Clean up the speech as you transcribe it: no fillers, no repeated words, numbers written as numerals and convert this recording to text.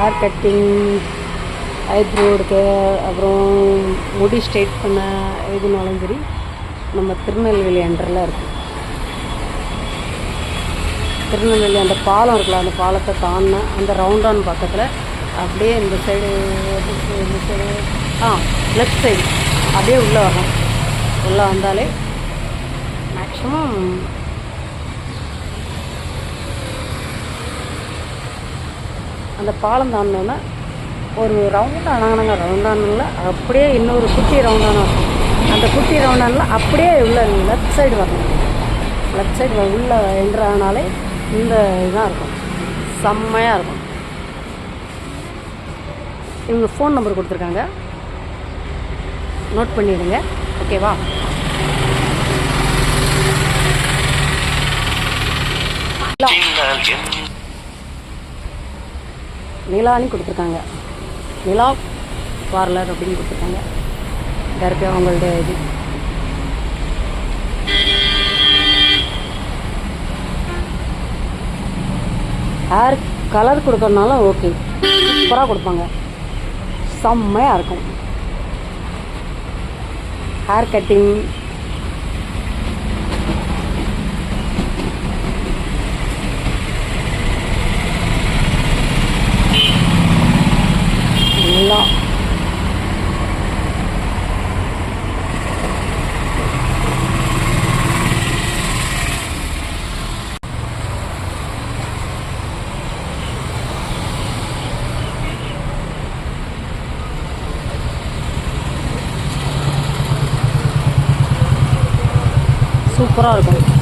Hair cutting, eyebrow எடுக்க, அப்புறம் முடி ஸ்ட்ரெயிட் பண்ண எதுனாலும் சரி நம்ம திருநெல்வேலி அண்டரில் இருக்குது. திருநெல்வேலி அந்த பாலம் இருக்குல்ல, அந்த பாலத்தை தாண்டின அந்த ரவுண்டான் பக்கத்தில் அப்படியே இந்த சைடு லெஃப்ட் சைடு அப்படியே உள்ளே வரணும். உள்ளே வந்தாலே மேக்ஸிமம் அந்த பாலம் தாண்டினோன்னா ஒரு ரவுண்டானாங்க. ரவுண்டானில் அப்படியே இன்னொரு குட்டி ரவுண்டானா இருக்கும். அந்த குட்டி ரவுண்டானில் அப்படியே உள்ள லெஃப்ட் சைடு வரணும். லெஃப்ட் சைடு உள்ளே என்ட்ரானாலே இந்த இதுதான் இருக்கும். செம்மையாக இருக்கும். இவங்க ஃபோன் நம்பர் கொடுத்துருக்காங்க, நோட் பண்ணிவிடுங்க. ஓகேவா? நிலானி கொடுத்துருக்காங்க, நிலா பார்லர் அப்படின்னு கொடுத்துருக்காங்க. இதாக இருக்குது அவங்களுடைய இது. ஹேர் கலர் கொடுக்கறதுனால ஓகே, சூப்பராக கொடுப்பாங்க, செம்மையாக இருக்கும். ஹேர் கட்டிங், நல்லா சூப்பராக இருக்கும்.